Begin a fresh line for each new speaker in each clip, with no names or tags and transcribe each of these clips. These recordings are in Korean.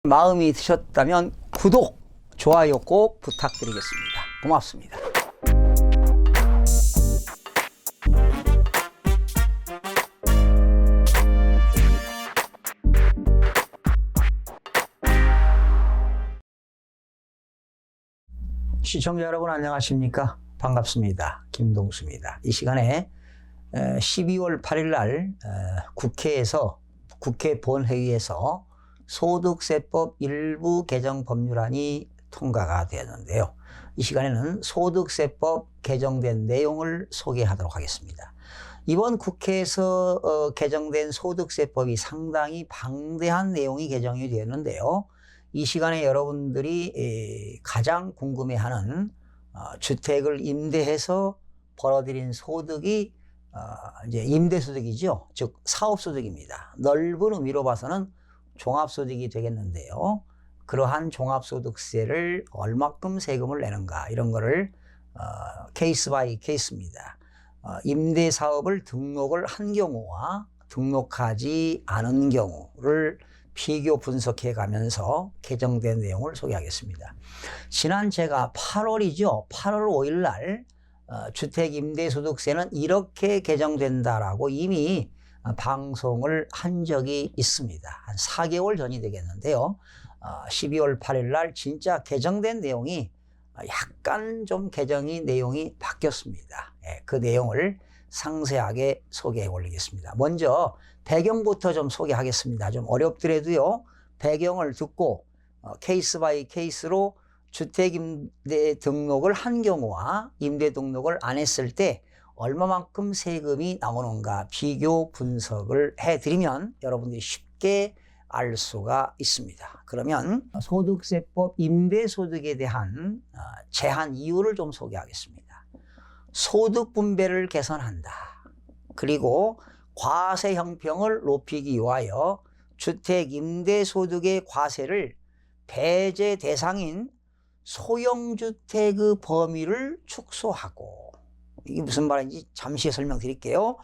마음이 드셨다면 구독, 좋아요 꼭 부탁드리겠습니다. 고맙습니다. 시청자 여러분 안녕하십니까? 반갑습니다. 김동수입니다. 이 시간에 12월 8일 날 국회 본회의에서 소득세법 일부 개정 법률안이 통과가 되었는데요. 이 시간에는 소득세법 개정된 내용을 소개하도록 하겠습니다. 이번 국회에서 개정된 소득세법이 상당히 방대한 내용이 개정이 되었는데요. 이 시간에 여러분들이 가장 궁금해하는 주택을 임대해서 벌어들인 소득이 이제 임대소득이죠. 즉 사업소득입니다. 넓은 의미로 봐서는 종합소득이 되겠는데요. 그러한 종합소득세를 얼마큼 세금을 내는가 이런 거를 케이스 바이 케이스입니다. 임대사업을 등록을 한 경우와 등록하지 않은 경우를 비교 분석해 가면서 개정된 내용을 소개하겠습니다. 지난 제가 8월 5일 날 주택임대소득세는 이렇게 개정된다라고 이미 방송을 한 적이 있습니다. 한 4개월 전이 되겠는데요. 12월 8일 날 진짜 개정된 내용이 약간 좀 내용이 바뀌었습니다. 그 내용을 상세하게 소개해 올리겠습니다. 먼저 배경부터 좀 소개하겠습니다. 좀 어렵더라도요. 배경을 듣고 케이스 바이 케이스로 주택임대 등록을 한 경우와 임대 등록을 안 했을 때 얼마만큼 세금이 나오는가 비교 분석을 해드리면 여러분들이 쉽게 알 수가 있습니다. 그러면 소득세법 임대소득에 대한 제한 이유를 좀 소개하겠습니다. 소득 분배를 개선한다. 그리고 과세 형평을 높이기 위하여 주택 임대소득의 과세를 배제 대상인 소형주택의 범위를 축소하고, 이게 무슨 말인지 잠시 설명드릴게요.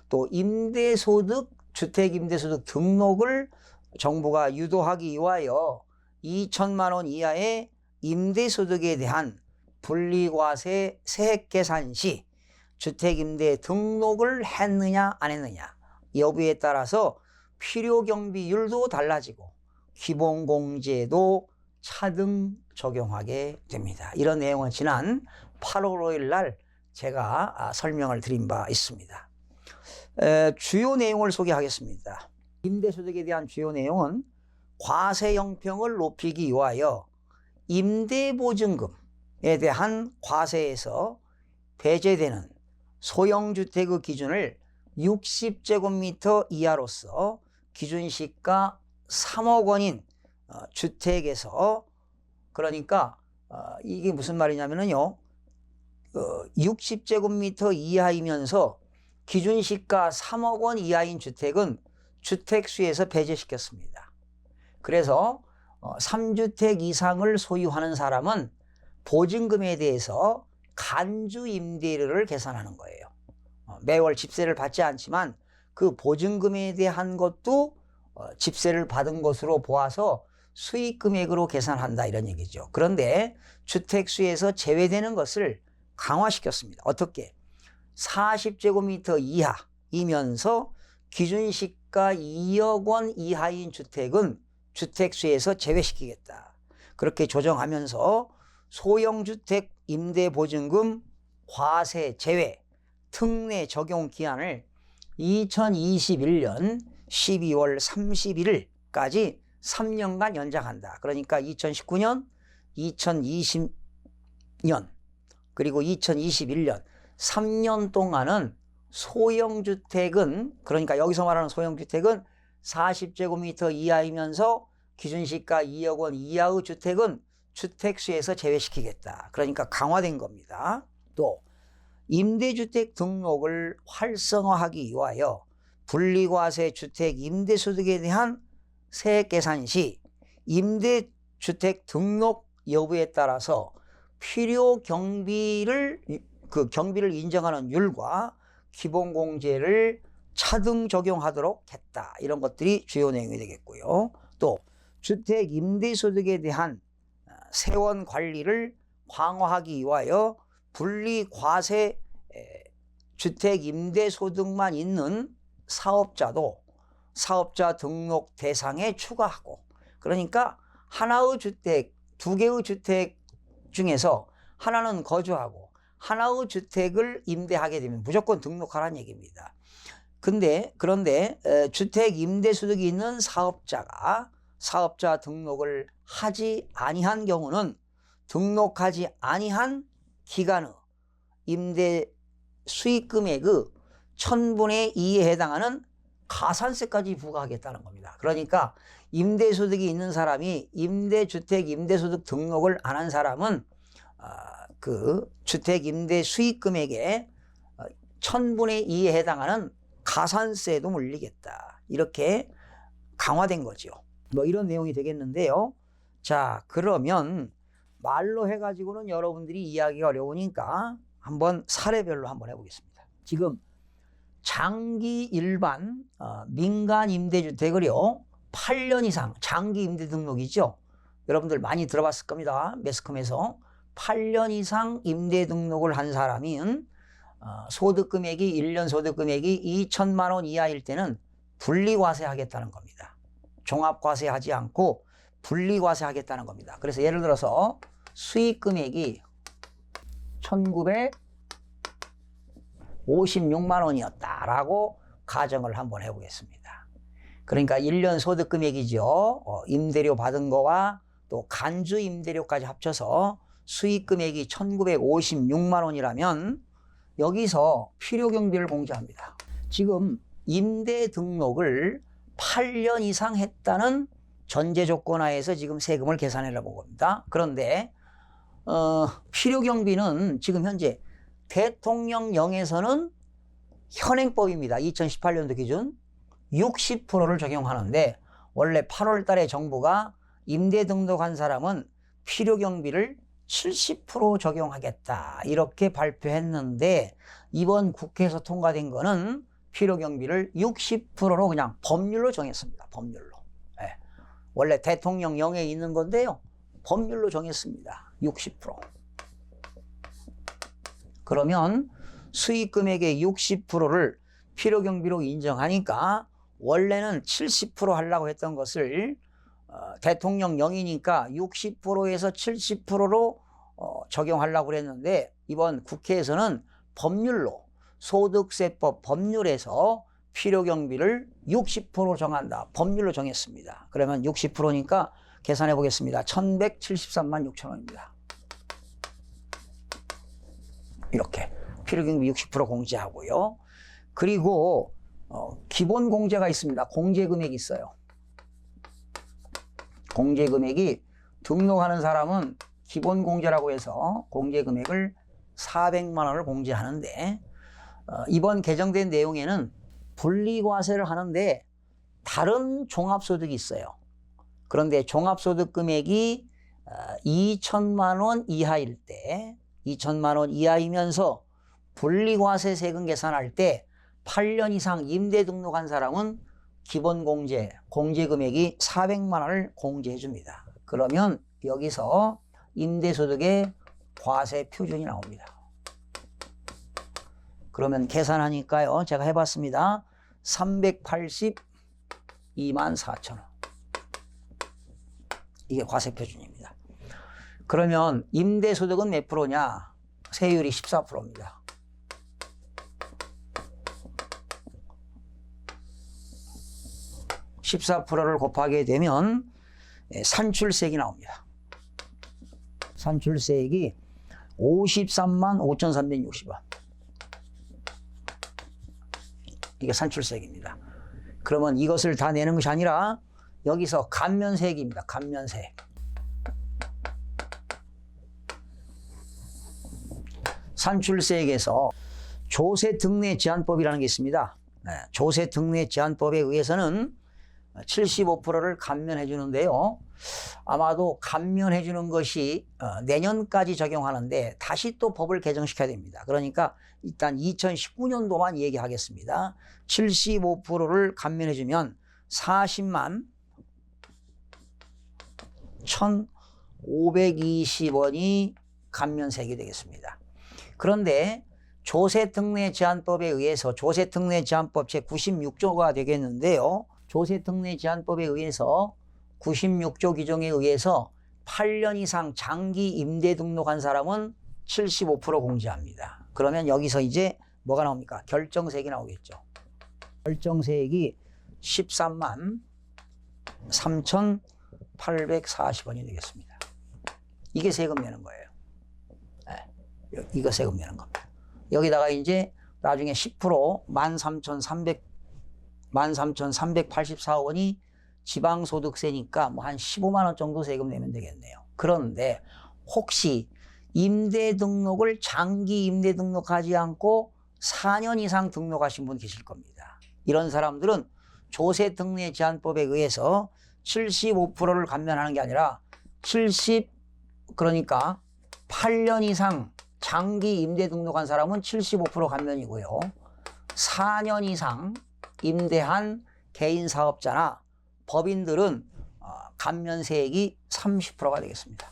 또 임대소득, 주택임대소득 등록을 정부가 유도하기 위하여 2천만 원 이하의 임대소득에 대한 분리과세 세액계산 시 주택임대 등록을 했느냐 안 했느냐 여부에 따라서 필요경비율도 달라지고 기본공제도 차등 적용하게 됩니다. 이런 내용은 지난 8월 5일 날 제가 설명을 드린 바 있습니다. 주요 내용을 소개하겠습니다. 임대소득에 대한 주요 내용은 과세 형평을 높이기 위하여 임대보증금에 대한 과세에서 배제되는 소형주택의 기준을 60제곱미터 이하로서 기준시가 3억 원인 주택에서, 그러니까 이게 무슨 말이냐면요. 60제곱미터 이하이면서 기준시가 3억 원 이하인 주택은 주택수에서 배제시켰습니다. 그래서 3주택 이상을 소유하는 사람은 보증금에 대해서 간주 임대료를 계산하는 거예요. 매월 집세를 받지 않지만 그 보증금에 대한 것도 집세를 받은 것으로 보아서 수익 금액으로 계산한다 이런 얘기죠. 그런데 주택수에서 제외되는 것을 강화시켰습니다. 어떻게? 40제곱미터 이하이면서 기준시가 2억 원 이하인 주택은 주택수에서 제외시키겠다. 그렇게 조정하면서 소형주택 임대보증금 과세 제외 특례 적용 기한을 2021년 12월 31일까지 3년간 연장한다. 그러니까 2019년, 2020년, 그리고 2021년 3년 동안은 소형주택은, 그러니까 여기서 말하는 소형주택은 40제곱미터 이하이면서 기준시가 2억 원 이하의 주택은 주택수에서 제외시키겠다. 그러니까 강화된 겁니다. 또 임대주택 등록을 활성화하기 위하여 분리과세 주택 임대소득에 대한 세액 계산 시 임대주택 등록 여부에 따라서 필요 경비를 인정하는 율과 기본공제를 차등 적용하도록 했다. 이런 것들이 주요 내용이 되겠고요. 또 주택 임대소득에 대한 세원 관리를 강화하기 위하여 분리과세 주택 임대소득만 있는 사업자도 사업자 등록 대상에 추가하고, 그러니까 하나의 주택, 두 개의 주택 중에서 하나는 거주하고 하나의 주택을 임대하게 되면 무조건 등록하라는 얘기입니다. 그런데 주택 임대소득이 있는 사업자가 사업자 등록을 하지 아니한 경우는 등록하지 아니한 기간의 임대 수익 금액의 1000분의 2에 해당하는 가산세까지 부과하겠다는 겁니다. 그러니까 임대소득이 있는 사람이 임대주택 임대소득 등록을 안 한 사람은 그 주택 임대 수익 금액의 1000분의 2에 해당하는 가산세도 물리겠다. 이렇게 강화된 거죠. 뭐 이런 내용이 되겠는데요. 자, 그러면 말로 해가지고는 여러분들이 이해하기가 어려우니까 한번 사례별로 한번 해보겠습니다. 지금 장기 일반 민간 임대주택을요 8년 이상 장기 임대 등록이죠. 여러분들 많이 들어봤을 겁니다. 매스컴에서 8년 이상 임대 등록을 한 사람은 소득금액이 1년 소득금액이 2천만 원 이하일 때는 분리과세 하겠다는 겁니다. 종합과세 하지 않고 분리과세 하겠다는 겁니다. 그래서 예를 들어서 수익금액이 1956만 원이었다라고 가정을 한번 해보겠습니다. 그러니까 1년 소득금액이죠. 임대료 받은 거와 또 간주 임대료까지 합쳐서 수익금액이 1956만 원이라면 여기서 필요경비를 공제합니다. 지금 임대 등록을 8년 이상 했다는 전제 조건 하에서 지금 세금을 계산해 본 겁니다. 그런데 필요경비는 지금 현재 대통령령에서는 현행법입니다. 2018년도 기준 60%를 적용하는데 원래 8월 달에 정부가 임대 등록한 사람은 필요경비를 70% 적용하겠다 이렇게 발표했는데 이번 국회에서 통과된 거는 필요경비를 60%로 그냥 법률로 정했습니다. 법률로. 네. 원래 대통령령에 있는 건데요. 법률로 정했습니다. 60%. 그러면 수익금액의 60%를 필요경비로 인정하니까 원래는 70% 하려고 했던 것을 대통령령이니까 60%에서 70%로 적용하려고 그랬는데 이번 국회에서는 법률로 소득세법 법률에서 필요경비를 60% 정한다. 법률로 정했습니다. 그러면 60%니까 계산해 보겠습니다. 1173만 6천 원입니다. 이렇게 필요경비 60% 공제하고요. 그리고 기본 공제가 있습니다. 공제금액이 있어요. 공제금액이 등록하는 사람은 기본 공제라고 해서 공제금액을 400만 원을 공제하는데 이번 개정된 내용에는 분리과세를 하는데 다른 종합소득이 있어요. 그런데 종합소득 금액이 2천만 원 이하일 때 2천만 원 이하이면서 분리과세 세금 계산할 때 8년 이상 임대 등록한 사람은 기본 공제 금액이 400만 원을 공제해 줍니다. 그러면 여기서 임대소득의 과세 표준이 나옵니다. 그러면 계산하니까요. 제가 해봤습니다. 382만 4천 원. 이게 과세 표준입니다. 그러면 임대소득은 몇 프로냐? 세율이 14%입니다. (14%를) 곱하게 되면 산출세액이 나옵니다. 산출세액이 53만 5,360원. 이게 산출세액입니다. 그러면 이것을 다 내는 것이 아니라 여기서 감면세액입니다. 감면세액. 산출세액에서 조세 등내 제한법이라는 게 있습니다. 조세 등내 제한법에 의해서는 75%를 감면해 주는데요. 아마도 감면해 주는 것이 내년까지 적용하는데 다시 또 법을 개정시켜야 됩니다. 그러니까 일단 2019년도만 얘기하겠습니다. 75%를 감면해 주면 40만 1,520원이 감면세액이 되겠습니다. 그런데 조세특례제한법에 의해서 조세특례제한법 제96조가 되겠는데요. 조세특례제한법에 의해서 96조 규정에 의해서 8년 이상 장기 임대 등록한 사람은 75% 공제합니다. 그러면 여기서 이제 뭐가 나옵니까? 결정세액이 나오겠죠. 결정세액이 13만 3,840원이 되겠습니다. 이게 세금 내는 거예요. 네, 이거 세금 내는 겁니다. 여기다가 이제 나중에 10% 13,384원이 지방소득세니까 뭐 한 15만 원 정도 세금 내면 되겠네요. 그런데 혹시 임대 등록을 장기 임대 등록하지 않고 4년 이상 등록하신 분 계실 겁니다. 이런 사람들은 조세특례제한법에 의해서 75%를 감면하는 게 아니라 그러니까 8년 이상 장기 임대 등록한 사람은 75% 감면이고요. 4년 이상 임대한 개인 사업자나 법인들은 감면세액이 30%가 되겠습니다.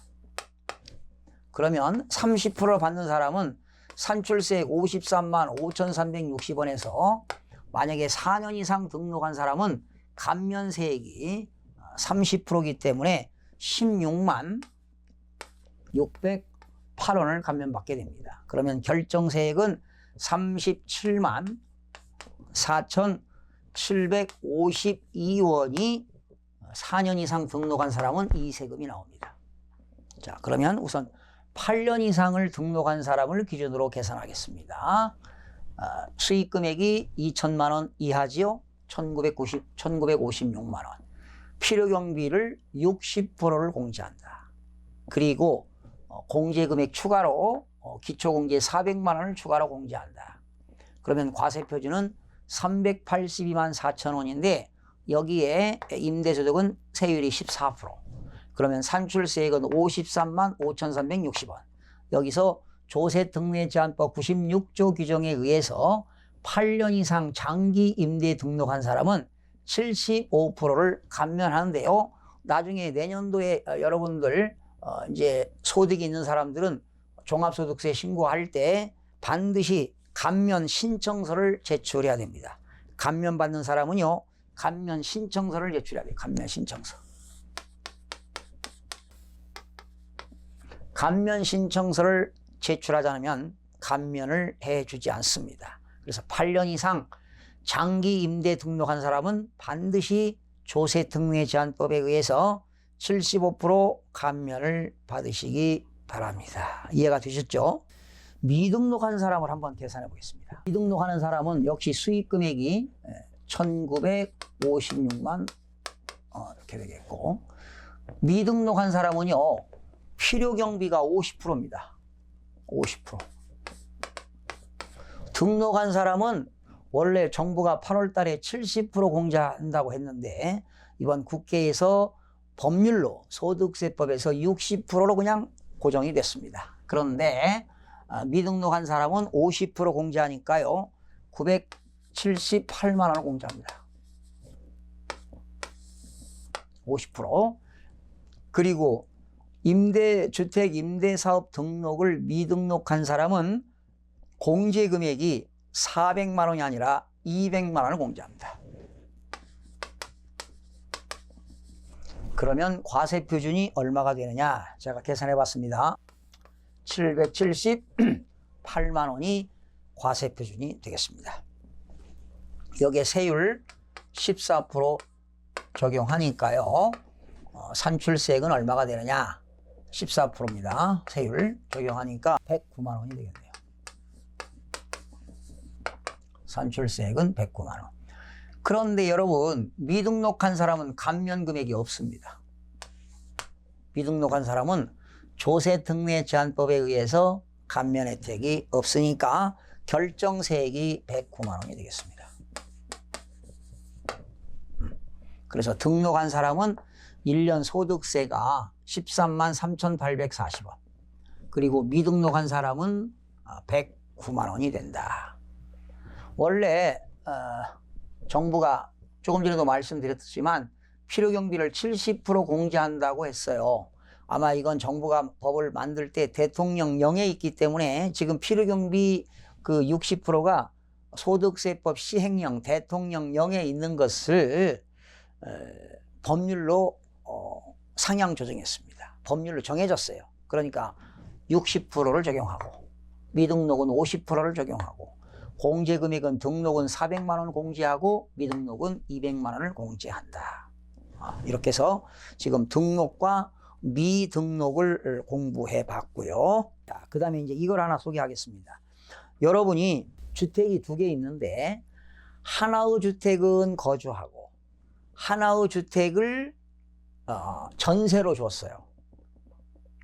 그러면 30%를 받는 사람은 산출세액 53만 5,360원에서 만약에 4년 이상 등록한 사람은 감면세액이 30%이기 때문에 16만 608원을 감면받게 됩니다. 그러면 결정세액은 37만 4,752원이 4년 이상 등록한 사람은 이 세금이 나옵니다. 자, 그러면 우선 8년 이상을 등록한 사람을 기준으로 계산하겠습니다. 수익 금액이 2천만 원 이하지요. 1,956만 원. 필요경비를 60%를 공제한다. 그리고 공제금액 추가로 기초공제 400만 원을 추가로 공제한다. 그러면 과세표준은 382만 4천 원인데 여기에 임대소득은 세율이 14%. 그러면 산출세액은 53만 5,360원. 여기서 조세특례제한법 96조 규정에 의해서 8년 이상 장기 임대 등록한 사람은 75%를 감면하는데요. 나중에 내년도에 여러분들 이제 소득이 있는 사람들은 종합소득세 신고할 때 반드시 감면 신청서를 제출해야 됩니다. 감면 받는 사람은요, 감면 신청서를 제출해야 돼요. 감면 신청서. 감면 신청서를 제출하지 않으면 감면을 해주지 않습니다. 그래서 8년 이상 장기 임대 등록한 사람은 반드시 조세특례제한법에 의해서 75% 감면을 받으시기 바랍니다. 이해가 되셨죠? 미등록한 사람을 한번 계산해 보겠습니다. 미등록하는 사람은 역시 수익 금액이 1,956만 이렇게 되겠고, 미등록한 사람은요 필요경비가 50%입니다. 50%. 등록한 사람은 원래 정부가 8월 달에 70% 공제한다고 했는데 이번 국회에서 법률로 소득세법에서 60%로 그냥 고정이 됐습니다. 그런데 미등록한 사람은 50% 공제하니까요 978만 원을 공제합니다. 50%. 그리고 임대주택 임대사업 등록을 미등록한 사람은 공제금액이 400만 원이 아니라 200만 원을 공제합니다. 그러면 과세표준이 얼마가 되느냐? 제가 계산해 봤습니다. 778만 원이 과세표준이 되겠습니다. 여기에 세율 14% 적용하니까요. 산출세액은 얼마가 되느냐? 14%입니다. 세율 적용하니까 109만 원이 되겠네요. 산출세액은 109만 원. 그런데 여러분, 미등록한 사람은 감면 금액이 없습니다. 미등록한 사람은 조세특례제한법에 의해서 감면 혜택이 없으니까 결정세액이 109만 원이 되겠습니다. 그래서 등록한 사람은 1년 소득세가 13만 3,840원. 그리고 미등록한 사람은 109만 원이 된다. 원래 정부가 조금 전에도 말씀드렸지만 필요경비를 70% 공제한다고 했어요. 아마 이건 정부가 법을 만들 때 대통령령에 있기 때문에 지금 필요경비 그 60%가 소득세법 시행령 대통령령에 있는 것을 법률로 상향 조정했습니다. 법률로 정해졌어요. 그러니까 60%를 적용하고 미등록은 50%를 적용하고 공제금액은 등록은 400만 원 공제하고 미등록은 200만 원을 공제한다. 이렇게 해서 지금 등록과 미등록을 공부해 봤고요. 그 다음에 이제 이걸 하나 소개하겠습니다. 여러분이 주택이 2개 있는데 하나의 주택은 거주하고 하나의 주택을 전세로 줬어요.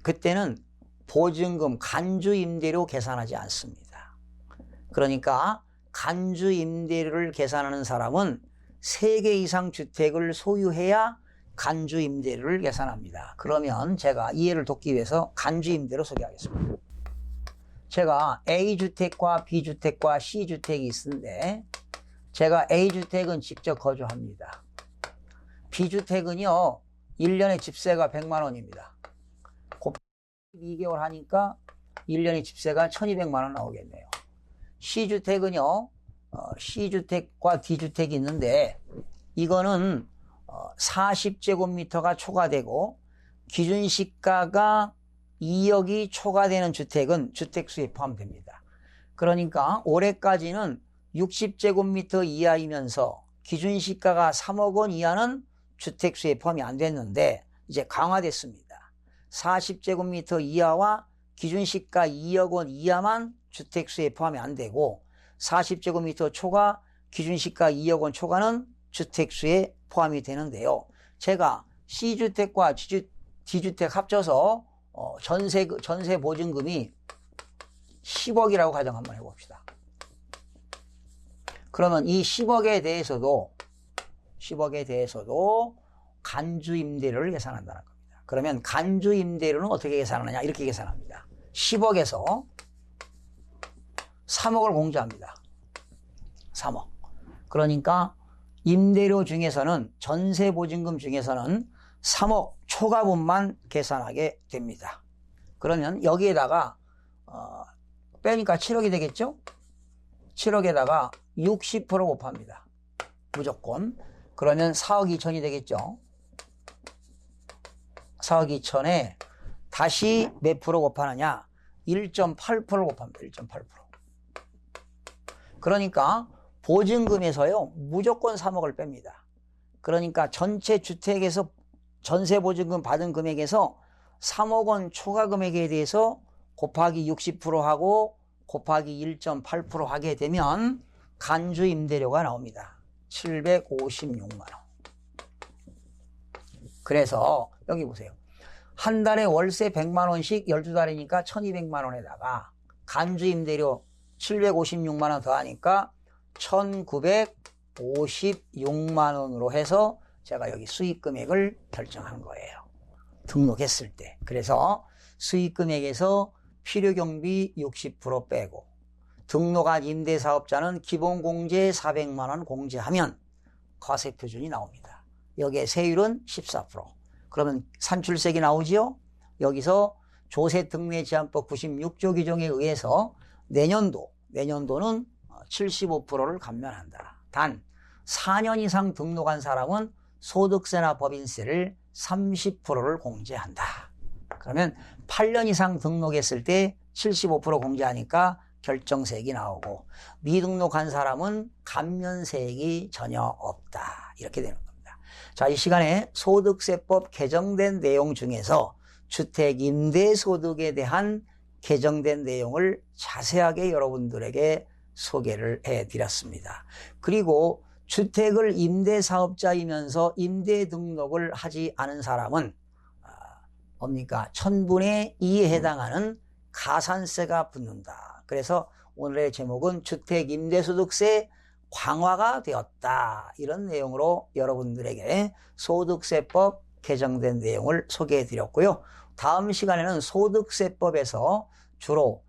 그때는 보증금 간주임대료 계산하지 않습니다. 그러니까 간주임대료를 계산하는 사람은 3개 이상 주택을 소유해야 간주임대료를 계산합니다. 그러면 제가 이해를 돕기 위해서 간주임대료 소개하겠습니다. 제가 A주택과 B주택과 C주택이 있는데 제가 A주택은 직접 거주합니다. B주택은요 1년에 집세가 100만 원입니다. 2개월 하니까 1년에 집세가 1200만 원 나오겠네요. C주택은요 C주택과 D주택이 있는데 이거는 40제곱미터가 초과되고 기준시가가 2억이 초과되는 주택은 주택수에 포함됩니다. 그러니까 올해까지는 60제곱미터 이하이면서 기준시가가 3억 원 이하는 주택수에 포함이 안 됐는데 이제 강화됐습니다. 40제곱미터 이하와 기준시가 2억 원 이하만 주택수에 포함이 안 되고 40제곱미터 초과 기준시가 2억 원 초과는 주택수에 포함이 되는데요. 제가 C주택과 D주택 합쳐서 전세 보증금이 10억이라고 가정 한번 해봅시다. 그러면 이 10억에 대해서도 간주임대료를 계산한다는 겁니다. 그러면 간주임대료는 어떻게 계산하느냐 이렇게 계산합니다. 10억에서 3억을 공제합니다. 3억. 그러니까 임대료 중에서는 전세보증금 중에서는 3억 초과분만 계산하게 됩니다. 그러면 여기에다가 빼니까 7억이 되겠죠? 7억에다가 60% 곱합니다. 무조건. 그러면 4억 2천이 되겠죠? 4억 2천에 다시 몇 프로 곱하느냐? 1.8% 곱합니다. 1.8%. 그러니까 보증금에서요 무조건 3억을 뺍니다. 그러니까 전체 주택에서 전세보증금 받은 금액에서 3억 원 초과 금액에 대해서 곱하기 60%하고 곱하기 1.8% 하게 되면 간주임대료가 나옵니다. 756만 원. 그래서 여기 보세요. 한 달에 월세 100만 원씩 12달이니까 1200만 원에다가 간주임대료 756만 원 더하니까 1956만 원으로 해서 제가 여기 수익금액을 결정한 거예요. 등록했을 때. 그래서 수익금액에서 필요경비 60% 빼고 등록한 임대사업자는 기본공제 400만 원 공제하면 과세표준이 나옵니다. 여기에 세율은 14%. 그러면 산출세액이 나오지요? 여기서 조세특례제한법 96조 규정에 의해서 내년도는 75%를 감면한다. 단 4년 이상 등록한 사람은 소득세나 법인세를 30%를 공제한다. 그러면 8년 이상 등록했을 때 75% 공제하니까 결정세액이 나오고 미등록한 사람은 감면세액이 전혀 없다. 이렇게 되는 겁니다. 자, 이 시간에 소득세법 개정된 내용 중에서 주택임대소득에 대한 개정된 내용을 자세하게 여러분들에게 소개를 해드렸습니다. 그리고 주택을 임대사업자이면서 임대 등록을 하지 않은 사람은 뭡니까? 1000분의 2에 해당하는 가산세가 붙는다. 그래서 오늘의 제목은 주택임대소득세 강화가 되었다. 이런 내용으로 여러분들에게 소득세법 개정된 내용을 소개해 드렸고요. 다음 시간에는 소득세법에서 주로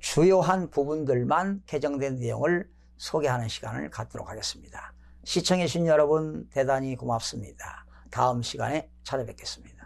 주요한 부분들만 개정된 내용을 소개하는 시간을 갖도록 하겠습니다. 시청해주신 여러분 대단히 고맙습니다. 다음 시간에 찾아뵙겠습니다.